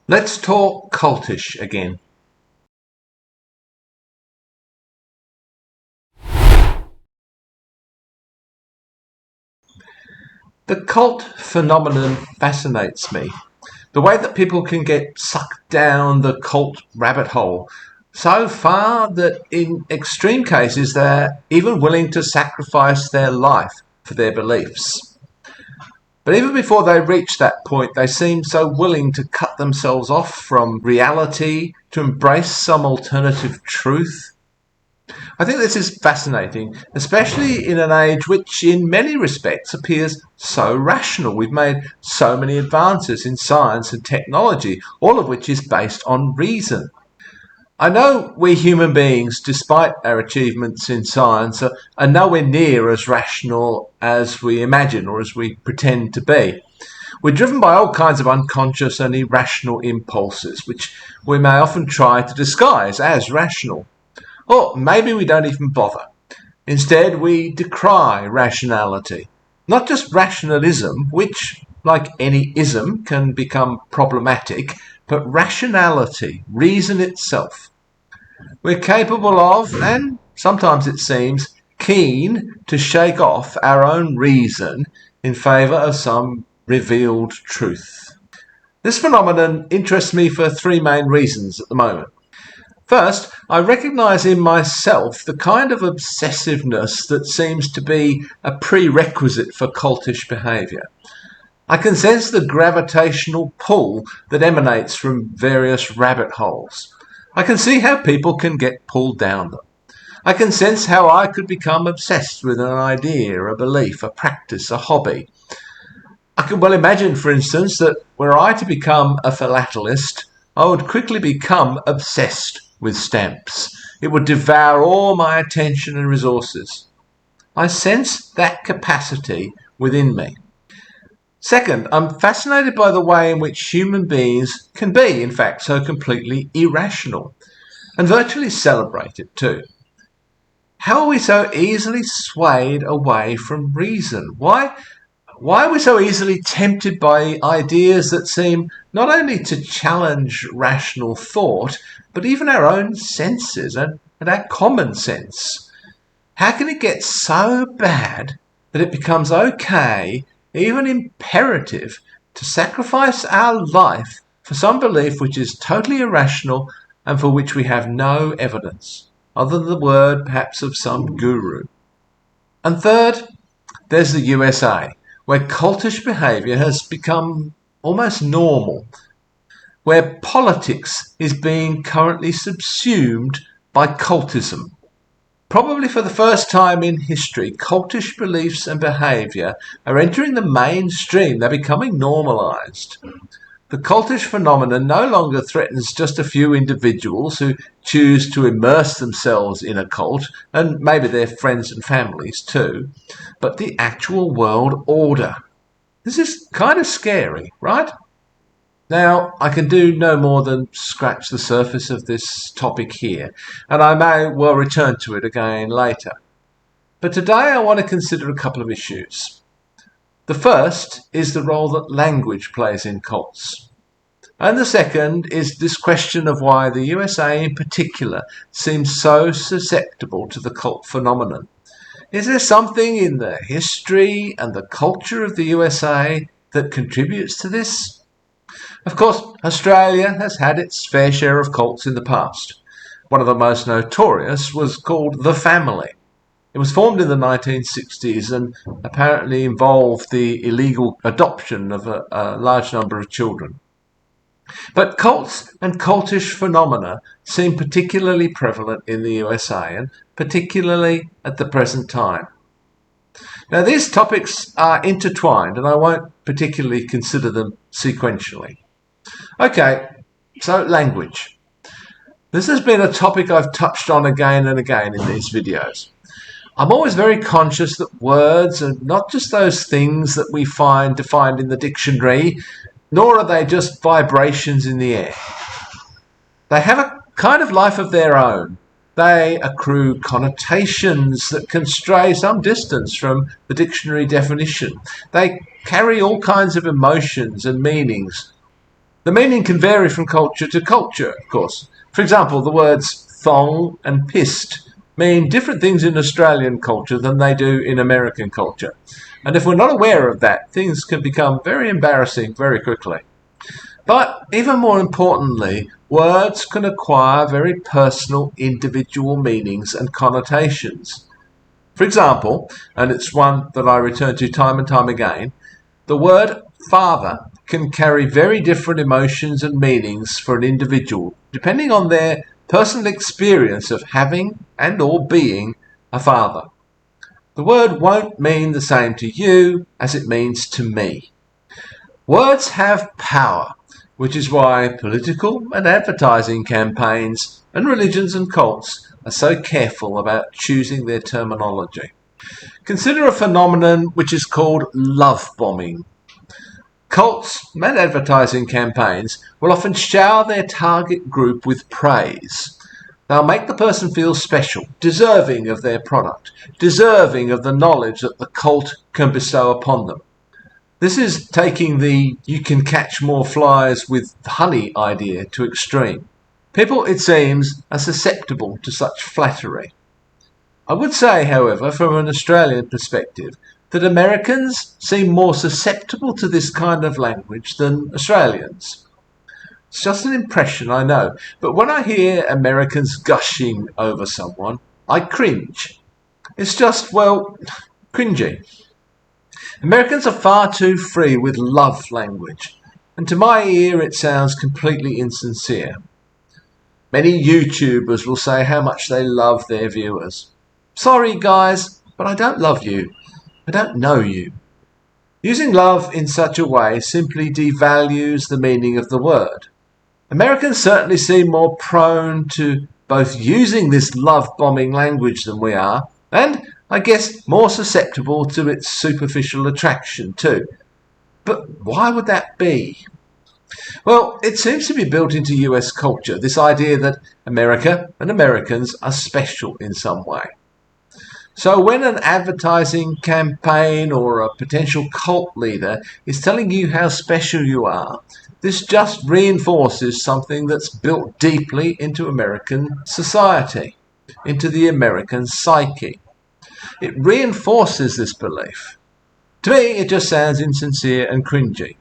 Let's talk cultish again. The cult phenomenon fascinates me. The way that people can get sucked down the cult rabbit hole so far that in extreme cases they're even willing to sacrifice their life for their beliefs. But even before they reach that point, they seem so willing to cut themselves off from reality, to embrace some alternative truth. I think this is fascinating, especially in an age which, in many respects, appears so rational. We've made so many advances in science and technology, all of which is based on reason. I know we human beings, despite our achievements in science, are nowhere near as rational as we imagine or as we pretend to be. We're driven by all kinds of unconscious and irrational impulses, which we may often try to disguise as rational. Or maybe we don't even bother. Instead, we decry rationality. Not just rationalism, which, like any ism, can become problematic, but rationality, reason itself. We're capable of, and sometimes it seems, keen to shake off our own reason in favour of some revealed truth. This phenomenon interests me for three main reasons at the moment. First, I recognise in myself the kind of obsessiveness that seems to be a prerequisite for cultish behaviour. I can sense the gravitational pull that emanates from various rabbit holes. I can see how people can get pulled down them. I can sense how I could become obsessed with an idea, a belief, a practice, a hobby. I can well imagine, for instance, that were I to become a philatelist, I would quickly become obsessed with stamps. It would devour all my attention and resources. I sense that capacity within me. Second, I'm fascinated by the way in which human beings can be, in fact, so completely irrational, and virtually celebrated too. How are we so easily swayed away from reason? Why are we so easily tempted by ideas that seem not only to challenge rational thought, but even our own senses and our common sense? How can it get so bad that it becomes okay, even imperative, to sacrifice our life for some belief which is totally irrational and for which we have no evidence, other than the word perhaps of some guru? And third, there's the USA, where cultish behaviour has become almost normal, where politics is being currently subsumed by cultism. Probably for the first time in history, cultish beliefs and behaviour are entering the mainstream. They're becoming normalised. The cultish phenomenon no longer threatens just a few individuals who choose to immerse themselves in a cult, and maybe their friends and families too, but the actual world order. This is kind of scary, right? Now, I can do no more than scratch the surface of this topic here, and I may well return to it again later. But today I want to consider a couple of issues. The first is the role that language plays in cults. And the second is this question of why the USA in particular seems so susceptible to the cult phenomenon. Is there something in the history and the culture of the USA that contributes to this? Of course, Australia has had its fair share of cults in the past. One of the most notorious was called The Family. It was formed in the 1960s and apparently involved the illegal adoption of a large number of children. But cults and cultish phenomena seem particularly prevalent in the USA, and particularly at the present time. Now, these topics are intertwined, and I won't particularly consider them sequentially. Okay, so language. This has been a topic I've touched on again and again in these videos. I'm always very conscious that words are not just those things that we find defined in the dictionary, nor are they just vibrations in the air. They have a kind of life of their own. They accrue connotations that can stray some distance from the dictionary definition. They carry all kinds of emotions and meanings. The meaning can vary from culture to culture, of course. For example, the words thong and pissed mean different things in Australian culture than they do in American culture. And if we're not aware of that, things can become very embarrassing very quickly. But even more importantly, words can acquire very personal individual meanings and connotations. For example, and it's one that I return to time and time again, the word father can carry very different emotions and meanings for an individual, depending on their personal experience of having and or being a father. The word won't mean the same to you as it means to me. Words have power, which is why political and advertising campaigns and religions and cults are so careful about choosing their terminology. Consider a phenomenon which is called love bombing. Cults and advertising campaigns will often shower their target group with praise. They'll make the person feel special, deserving of their product, deserving of the knowledge that the cult can bestow upon them. This is taking the you can catch more flies with honey idea to extreme. People, it seems, are susceptible to such flattery. I would say, however, from an Australian perspective, that Americans seem more susceptible to this kind of language than Australians. It's just an impression, I know, but when I hear Americans gushing over someone, I cringe. It's just, well, cringy. Americans are far too free with love language, and to my ear it sounds completely insincere. Many YouTubers will say how much they love their viewers. Sorry guys, but I don't love you. I don't know you. Using love in such a way simply devalues the meaning of the word. Americans certainly seem more prone to both using this love-bombing language than we are, and I guess more susceptible to its superficial attraction too. But why would that be? Well, it seems to be built into US culture, this idea that America and Americans are special in some way. So when an advertising campaign or a potential cult leader is telling you how special you are, this just reinforces something that's built deeply into American society, into the American psyche. It reinforces this belief. To me, it just sounds insincere and cringy.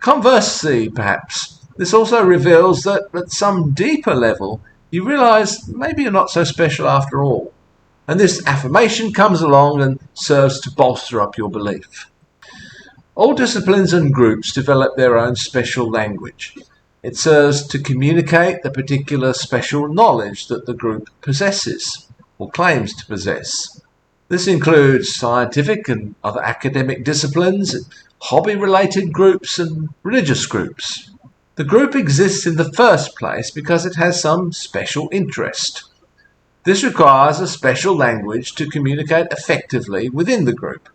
Conversely, perhaps, this also reveals that at some deeper level, you realise maybe you're not so special after all. And this affirmation comes along and serves to bolster up your belief. All disciplines and groups develop their own special language. It serves to communicate the particular special knowledge that the group possesses or claims to possess. This includes scientific and other academic disciplines, hobby-related groups and religious groups. The group exists in the first place because it has some special interest. This requires a special language to communicate effectively within the group.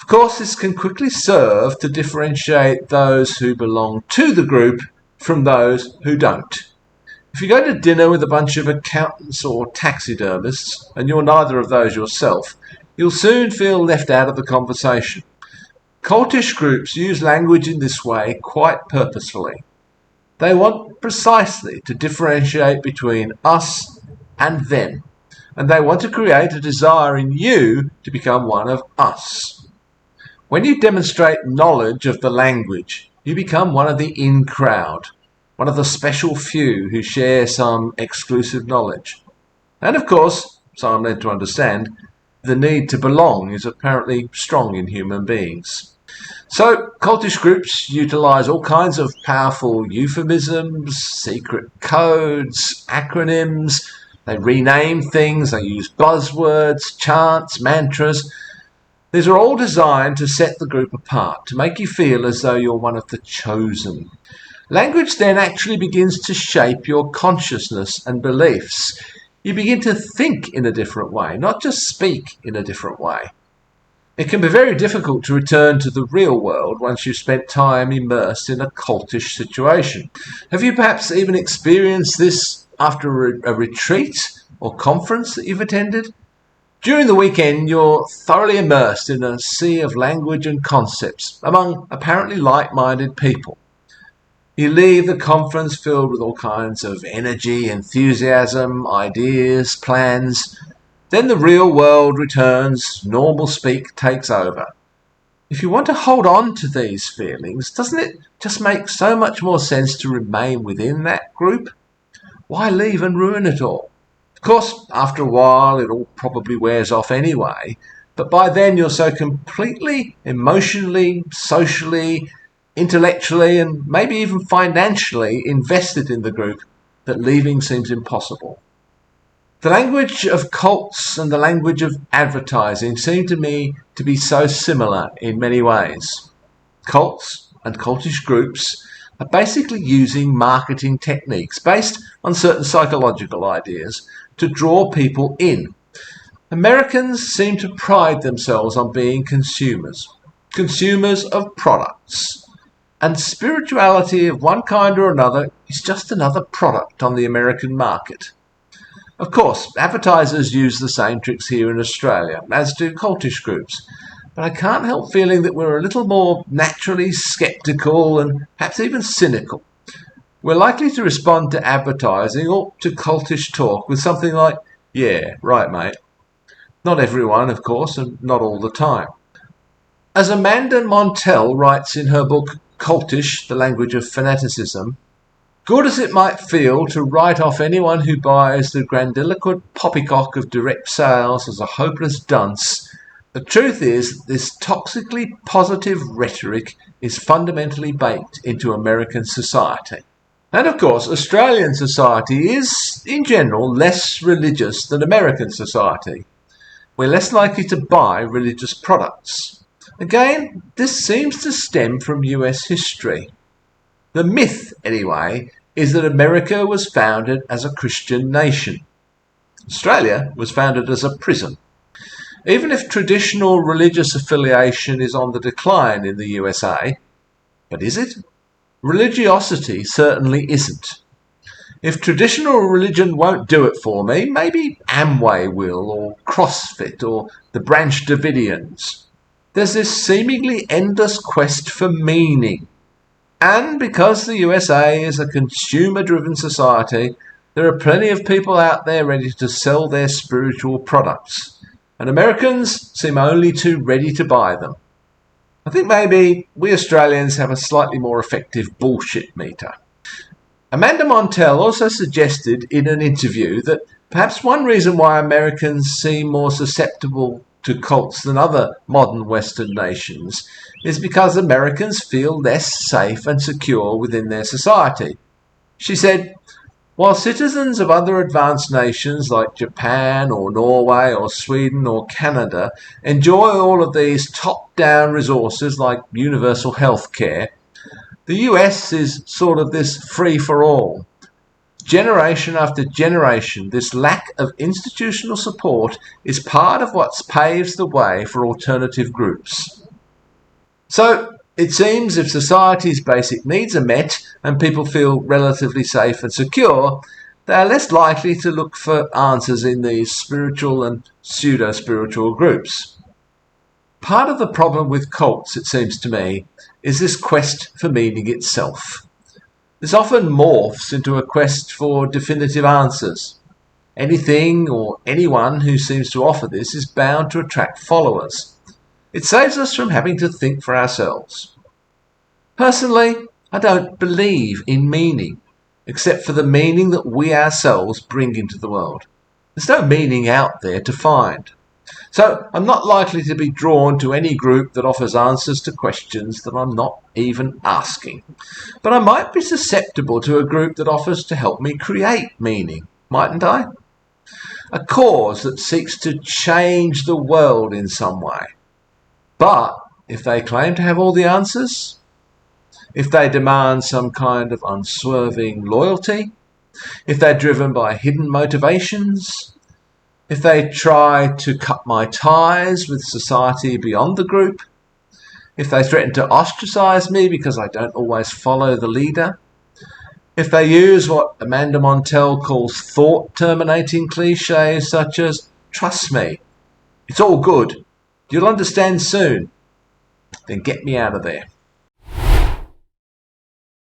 Of course, this can quickly serve to differentiate those who belong to the group from those who don't. If you go to dinner with a bunch of accountants or taxidermists, and you're neither of those yourself, you'll soon feel left out of the conversation. Cultish groups use language in this way quite purposefully. They want precisely to differentiate between us and them, and they want to create a desire in you to become one of us. When you demonstrate knowledge of the language, you become one of the in crowd, one of the special few who share some exclusive knowledge. And of course, so I'm led to understand, the need to belong is apparently strong in human beings. So, cultish groups utilize all kinds of powerful euphemisms, secret codes, acronyms. They rename things, they use buzzwords, chants, mantras. These are all designed to set the group apart, to make you feel as though you're one of the chosen. Language then actually begins to shape your consciousness and beliefs. You begin to think in a different way, not just speak in a different way. It can be very difficult to return to the real world once you've spent time immersed in a cultish situation. Have you perhaps even experienced this after a retreat or conference that you've attended? During the weekend, you're thoroughly immersed in a sea of language and concepts among apparently like-minded people. You leave the conference filled with all kinds of energy, enthusiasm, ideas, plans. Then the real world returns, normal speak takes over. If you want to hold on to these feelings, doesn't it just make so much more sense to remain within that group? Why leave and ruin it all? Of course, after a while, it all probably wears off anyway, but by then you're so completely emotionally, socially, intellectually, and maybe even financially invested in the group that leaving seems impossible. The language of cults and the language of advertising seem to me to be so similar in many ways. Cults and cultish groups are basically using marketing techniques based on certain psychological ideas to draw people in. Americans seem to pride themselves on being consumers of products. And spirituality of one kind or another is just another product on the American market. Of course, advertisers use the same tricks here in Australia, as do cultish groups, but I can't help feeling that we're a little more naturally sceptical and perhaps even cynical. We're likely to respond to advertising or to cultish talk with something like, "Yeah, right, mate." Not everyone, of course, and not all the time. As Amanda Montell writes in her book Cultish, The Language of Fanaticism, good as it might feel to write off anyone who buys the grandiloquent poppycock of direct sales as a hopeless dunce, the truth is this toxically positive rhetoric is fundamentally baked into American society. And of course, Australian society is, in general, less religious than American society. We're less likely to buy religious products. Again, this seems to stem from US history. The myth, anyway, is that America was founded as a Christian nation. Australia was founded as a prison. Even if traditional religious affiliation is on the decline in the USA, but is it? Religiosity certainly isn't. If traditional religion won't do it for me, maybe Amway will, or CrossFit, or the Branch Davidians. There's this seemingly endless quest for meaning. And because the USA is a consumer-driven society, there are plenty of people out there ready to sell their spiritual products. And Americans seem only too ready to buy them. I think maybe we Australians have a slightly more effective bullshit meter. Amanda Montell also suggested in an interview that perhaps one reason why Americans seem more susceptible to cults than other modern Western nations is because Americans feel less safe and secure within their society. She said, while citizens of other advanced nations like Japan or Norway or Sweden or Canada enjoy all of these top-down resources like universal health care, the US is sort of this free-for-all. Generation after generation, this lack of institutional support is part of what paves the way for alternative groups. So, it seems if society's basic needs are met and people feel relatively safe and secure, they are less likely to look for answers in these spiritual and pseudo-spiritual groups. Part of the problem with cults, it seems to me, is this quest for meaning itself. This often morphs into a quest for definitive answers. Anything or anyone who seems to offer this is bound to attract followers. It saves us from having to think for ourselves. Personally, I don't believe in meaning, except for the meaning that we ourselves bring into the world. There's no meaning out there to find. So I'm not likely to be drawn to any group that offers answers to questions that I'm not even asking. But I might be susceptible to a group that offers to help me create meaning, mightn't I? A cause that seeks to change the world in some way. But if they claim to have all the answers, if they demand some kind of unswerving loyalty, if they're driven by hidden motivations, if they try to cut my ties with society beyond the group, if they threaten to ostracize me because I don't always follow the leader, if they use what Amanda Montell calls thought-terminating cliches such as, "Trust me, it's all good, you'll understand soon," then get me out of there.